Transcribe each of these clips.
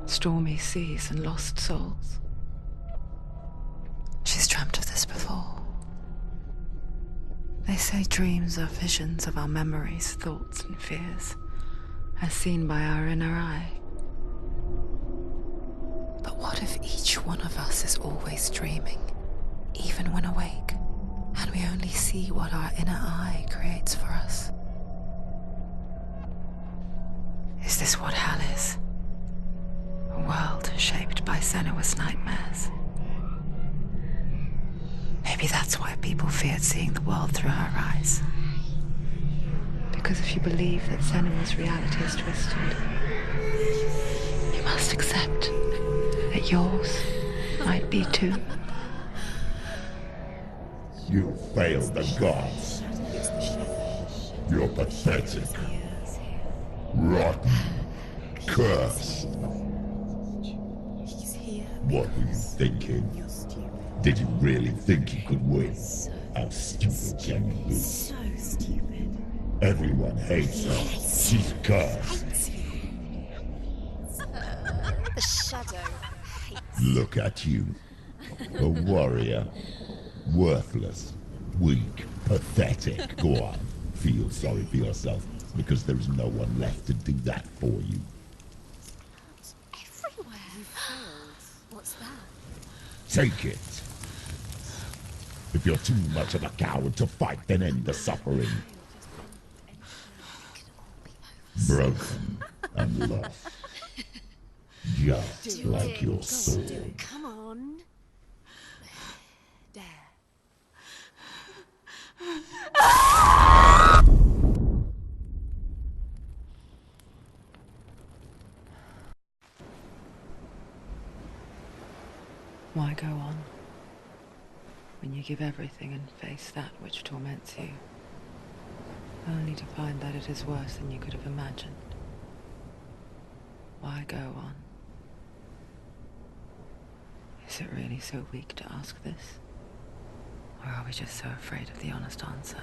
stormy seas and lost souls. She's dreamt of this before. They say dreams are visions of our memories, thoughts, and fears, as seen by our inner eye. But what if each one of us is always dreaming, even when awake, and we only see what our inner eye creates for us? Is this what hell is? A world shaped by Senua's nightmares. Maybe that's why people feared seeing the world through her eyes. Because if you believe that Senua's reality is twisted, you must accept that yours might be too. You failed the gods. You're pathetic. Rotten. Cursed. What were you thinking? Did you really think you could win? How stupid can you be? So stupid. Everyone hates her. She's cursed. The shadow hates. Look at you. A warrior. Worthless. Weak. Pathetic. Go on. Feel sorry for yourself, because there is no one left to do that for you. Everywhere. You failed. What's that? Take it. If you're too much of a coward to fight, then end the suffering. Broken and lost. Just like your soul. Come on. Dare. Why go on when you give everything and face that which torments you, only to find that it is worse than you could have imagined? Why go on? Is it really so weak to ask this? Or are we just so afraid of the honest answer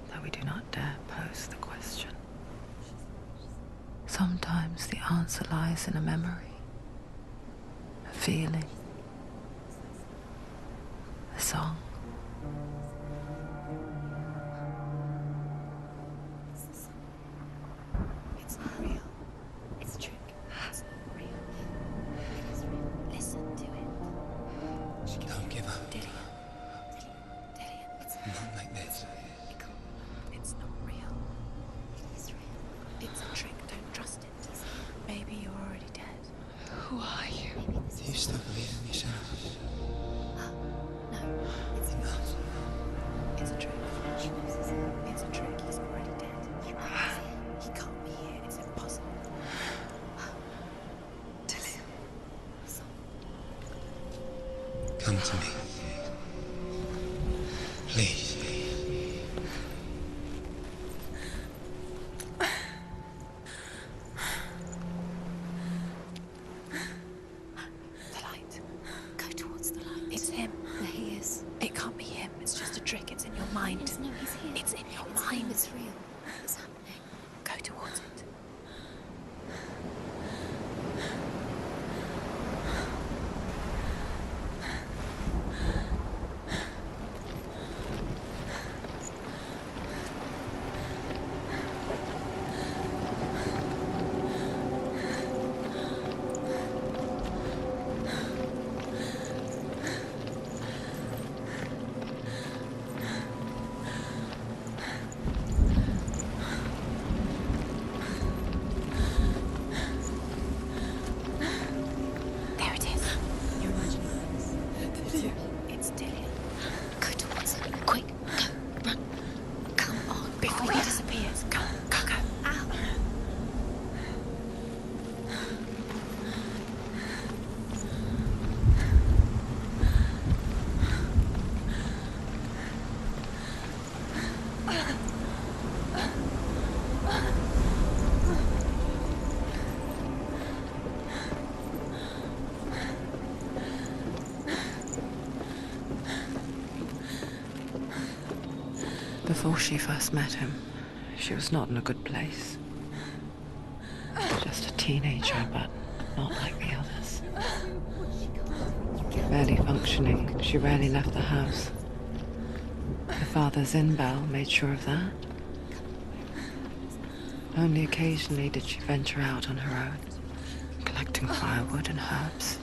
that we do not dare pose the question? Sometimes the answer lies in a memory, a feeling, a song. It's not real. It's a trick. It's not real. It's real. Listen to it. Don't give up. Dillian. It's Not like this. It's not real. It is real. It's a trick. Don't trust it. Maybe you're already dead. Who are you? Do you still believe in yourself? No, it's not. It's a trick. It's a trick. He's already dead. He can't be here. It's impossible. Dillian. Come to me. Please. The light. Go towards the light. It's him. There he is. It can't be him. It's just a trick. It's in your mind. No, he's here. It's in your mind. It's real. It's happening. Go towards it. There it is. You're imagining this. Dillian. It's Dillian. Go towards it. Quick. Go. Run. Come on. Before he disappears. Go. Go. Go. Ow. Before she first met him, she was not in a good place. Just a teenager, but not like the others. Barely functioning, she rarely left the house. Her father's in-bell made sure of that. Only occasionally did she venture out on her own, collecting firewood and herbs,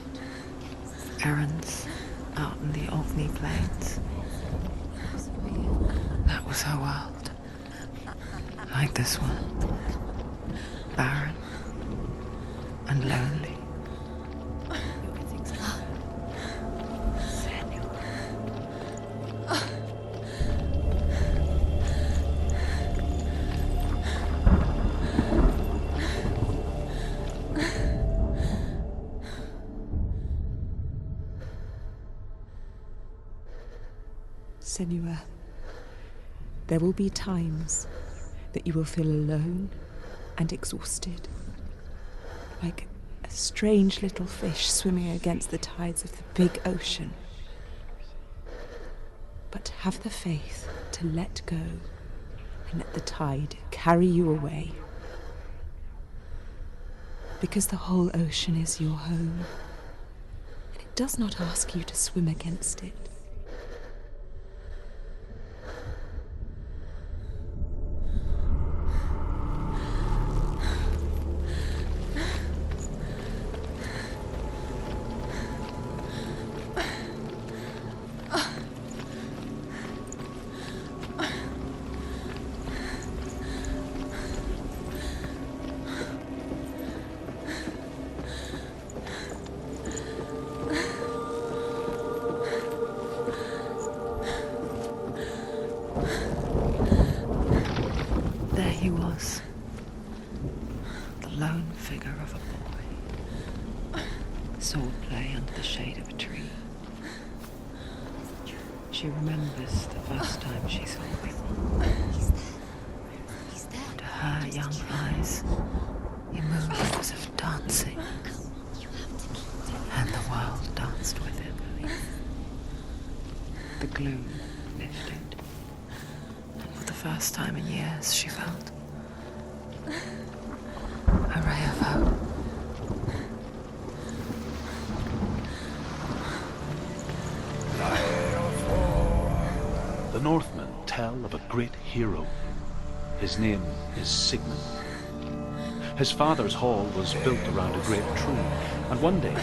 errands out in the Orkney plains. That was her world. Like this one. Barren and lonely. Senua, there will be times that you will feel alone and exhausted, like a strange little fish swimming against the tides of the big ocean. But have the faith to let go and let the tide carry you away. Because the whole ocean is your home, and it does not ask you to swim against it. There he was, the lone figure of a boy, swordplay under the shade of a tree. She remembers the first time she saw him. He's there. To her young eyes, he moved as if dancing, and the world danced with him. The gloom lifted. For the first time in years, she felt a ray of hope. The Northmen tell of a great hero. His name is Sigmund. His father's hall was built around a great tree, and one day,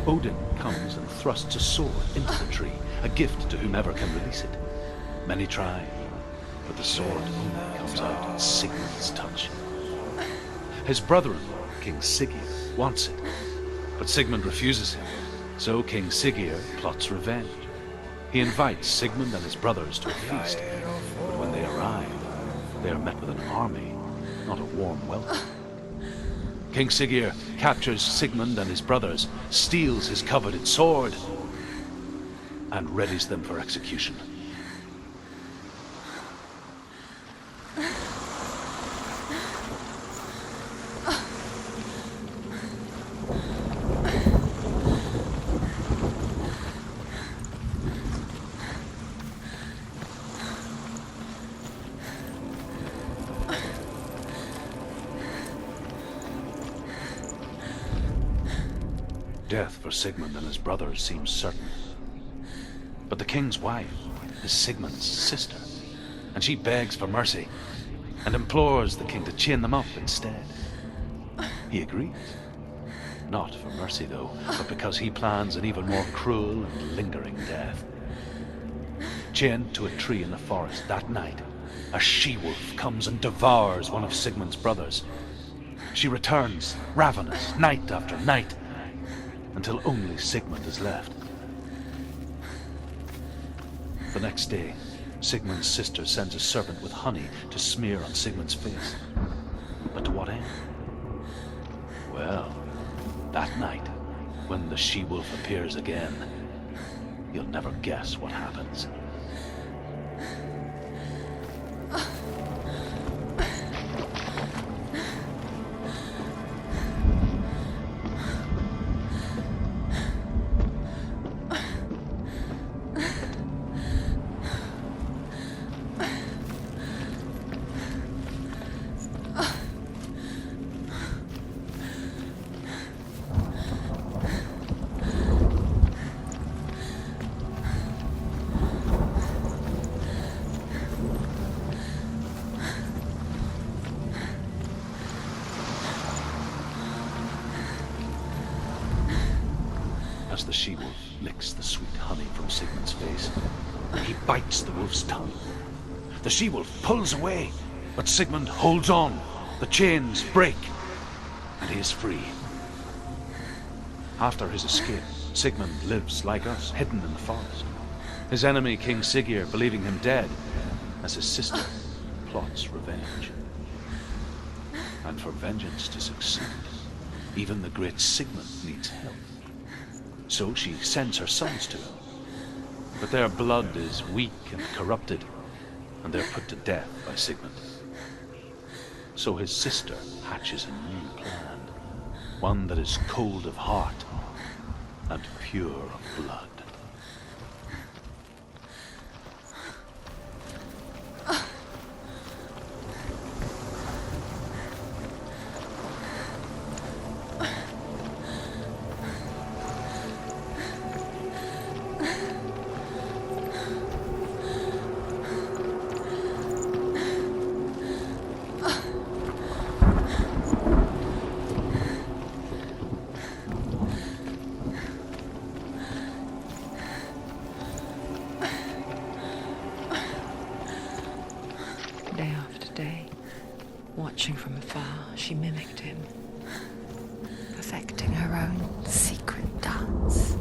Odin comes and thrusts a sword into the tree, a gift to whomever can release it. Many try, but the sword only comes out at Sigmund's touch. His brother-in-law, King Siggeir, wants it, but Sigmund refuses him, so King Siggeir plots revenge. He invites Sigmund and his brothers to a feast, but when they arrive, they are met with an army, not a warm welcome. King Siggeir captures Sigmund and his brothers, steals his coveted sword, and readies them for execution. Death for Sigmund and his brothers seems certain. But the king's wife is Sigmund's sister, and she begs for mercy and implores the king to chain them up instead. He agrees. Not for mercy, though, but because he plans an even more cruel and lingering death. Chained to a tree in the forest that night, a she-wolf comes and devours one of Sigmund's brothers. She returns, ravenous, night after night, until only Sigmund is left. The next day, Sigmund's sister sends a serpent with honey to smear on Sigmund's face. But to what end? Well, that night, when the she-wolf appears again, you'll never guess what happens. the she-wolf licks the sweet honey from Sigmund's face, he bites the wolf's tongue. The she-wolf pulls away, but Sigmund holds on. The chains break, and he is free. After his escape, Sigmund lives like us, hidden in the forest. His enemy, King Siggeir, believing him dead, as his sister plots revenge. And for vengeance to succeed, even the great Sigmund needs help. So she sends her sons to him. But their blood is weak and corrupted, and they're put to death by Sigmund. So his sister hatches a new plan, one that is cold of heart and pure of blood. Day after day, watching from afar, she mimicked him, perfecting her own secret dance,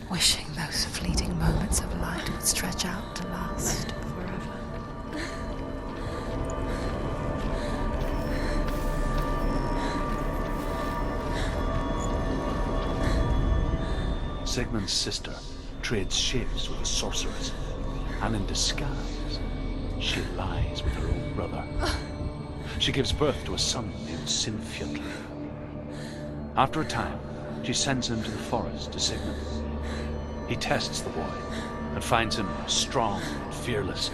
wishing those fleeting moments of light would stretch out to last forever. Sigmund's sister trades shapes with a sorceress, and in disguise, she lies with her own brother. She gives birth to a son named Sinfjotli. After a time, she sends him to the forest to Sigmund. He tests the boy and finds him strong and fearless,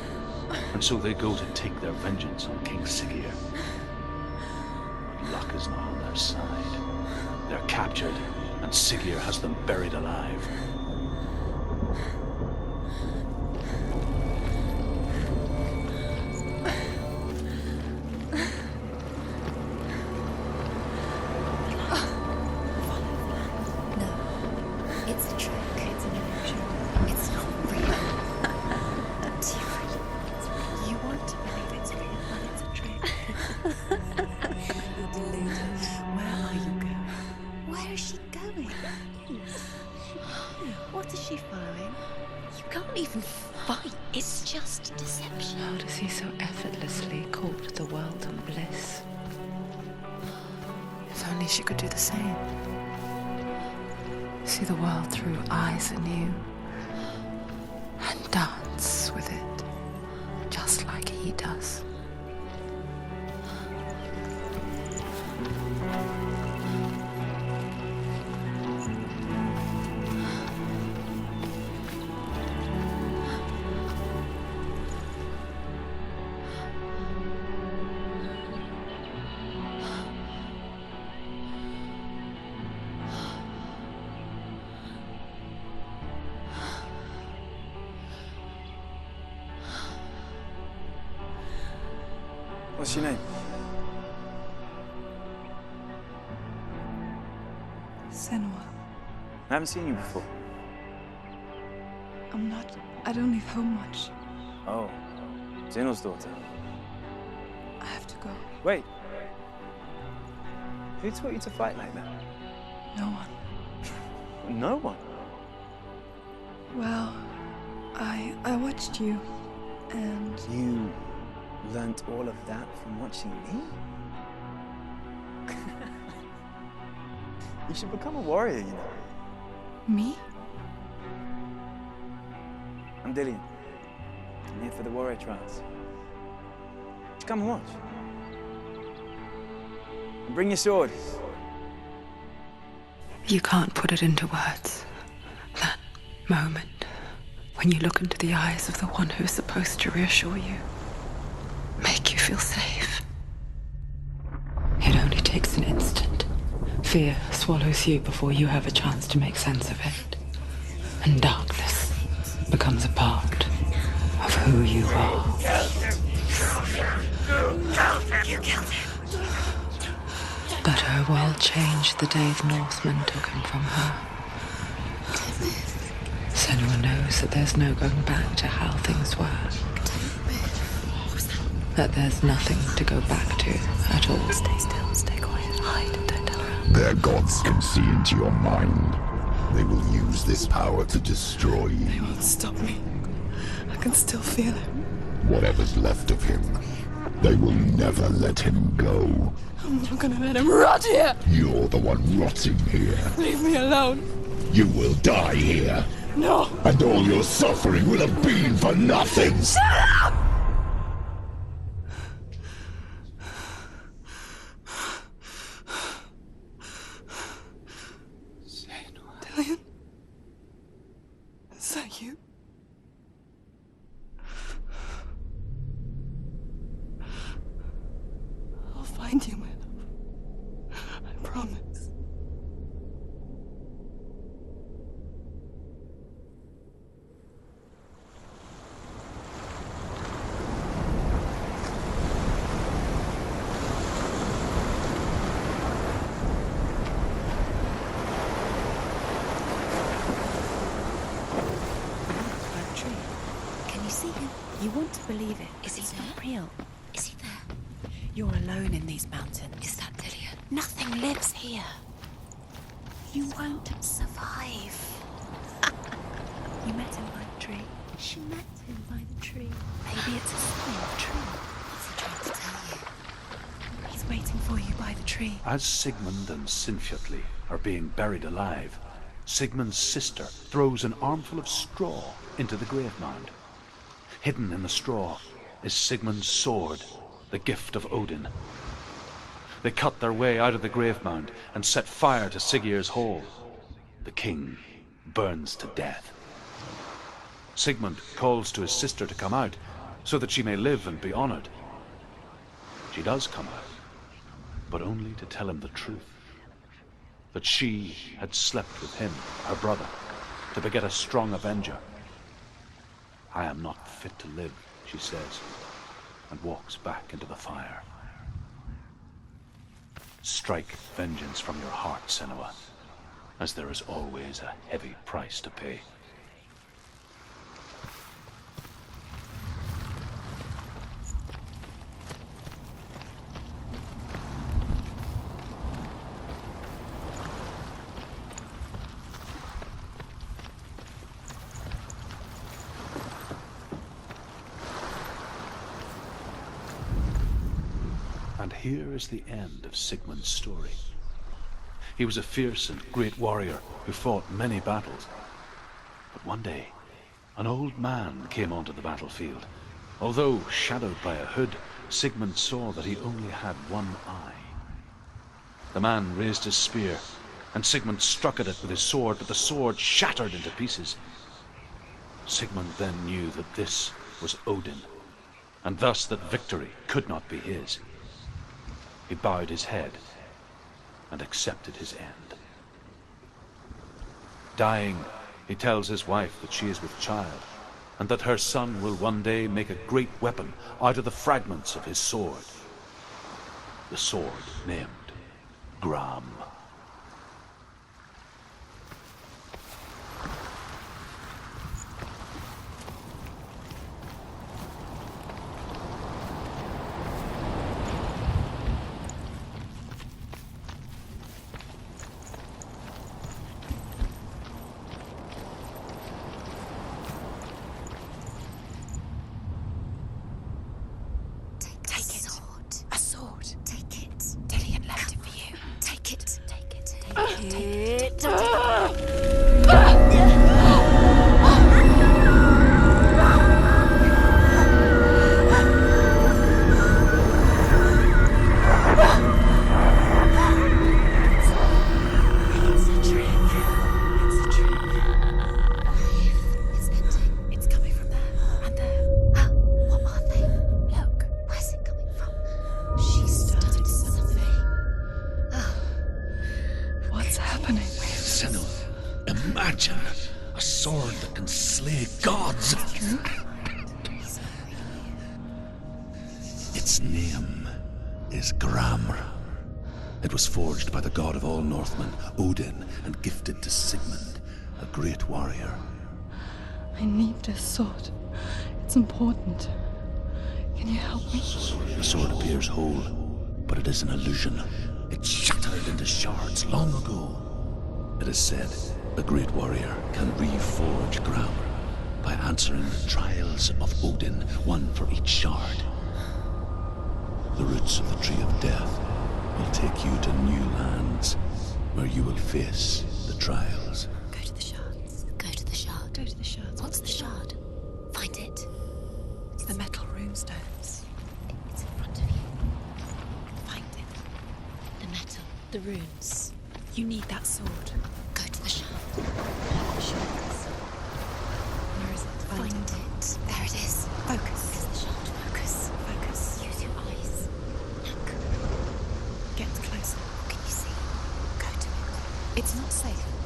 and so they go to take their vengeance on King Siggeir. But luck is not on their side. They're captured, and Siggeir has them buried alive. It's a trick. It's an illusion. It's not real. Do you want to believe it's real, but it's a trick? You're deluded. Where are you going? Where is she going? What is she following? You can't even fight. It's just deception. How does he so effortlessly court the world and bliss? If only she could do the same. See the world through eyes anew and dance with it, just like he does. What's your name? Senua. I haven't seen you before. I don't leave home much. Oh, Zeno's daughter. I have to go. Wait. Who taught you to fight like that? No one. No one. Well, I watched you, and You learnt all of that from watching me? You should become a warrior, you know. me? I'm Dillian. I'm here for the warrior trials. Come and watch. And bring your sword. You can't put it into words. That moment when you look into the eyes of the one who is supposed to reassure you, make you feel safe. It only takes an instant. Fear swallows you before you have a chance to make sense of it. And darkness becomes a part of who you are. You killed him. But Her world changed the day the Northmen took him from her. Senua knows that there's no going back to how things were. That there's nothing to go back to at all. Stay still, stay quiet, hide, don't tell her. Their gods can see into your mind. They will use this power to destroy you. They won't stop me. I can still feel it. Whatever's left of him, they will never let him go. I'm not gonna let him rot here! You're the one rotting here. Leave me alone! You will die here. No! And all your suffering will have been for nothing. Shut up! Dillion? Is that you? I'll find you, my love. I promise. Can you see him? You want to believe it. Is he It's there? not real. Is he there? You're alone in these mountains. Is that Dillion? Nothing lives here. You won't survive. You met him by the tree. She met him by the tree. Maybe it's a sign, true. What's he trying to tell you? He's waiting for you by the tree. As Sigmund and Sinfjotli are being buried alive, Sigmund's sister throws an armful of straw into the grave mound. Hidden in the straw is Sigmund's sword, the gift of Odin. They cut their way out of the grave mound and set fire to Siggeir's hall. The king burns to death. Sigmund calls to his sister to come out so that she may live and be honored. She does come out, but only to tell him the truth. That she had slept with him, her brother, to beget a strong avenger. I am not fit to live, she says, and walks back into the fire. Strike vengeance from your heart, Senua, as there is always a heavy price to pay. And here is the end of Sigmund's story. He was a fierce and great warrior who fought many battles. But one day, an old man came onto the battlefield. Although shadowed by a hood, Sigmund saw that he only had one eye. The man raised his spear, and Sigmund struck at it with his sword, but the sword shattered into pieces. Sigmund then knew that this was Odin, and thus that victory could not be his. He bowed his head and accepted his end. Dying, he tells his wife that she is with child, and that her son will one day make a great weapon out of the fragments of his sword. The sword named Gram. A sword. Take it. Dillion left it for you. Take it. Take it. Take it. It's a trick. It's a trick. It's empty. It's coming from there and there. What are they? Look. Where's it coming from? She started something. What's happening? Senua, imagine a sword that can slay gods. Its name is Gram. It was forged by the god of all Northmen, Odin, and gifted to Sigmund, a great warrior. I need this sword. It's important. Can you help me? The sword appears whole, but it is an illusion. It shattered into shards long ago. It is said a great warrior can reforge ground by answering the trials of Odin, one for each shard. The roots of the Tree of Death will take you to new lands where you will face the trials. Go to the shards. Go to the shard. Go to the shards. What's the shard? Find it. It's the metal runestones. It's in front of you. Find it. The metal. The runes. You need that sword. Go to the shard. The shards. Where is it? Find it. There it is. Focus. It's the shard. Focus. Focus. Use your eyes. Look. Get closer. What can you see? Go to it. It's not safe.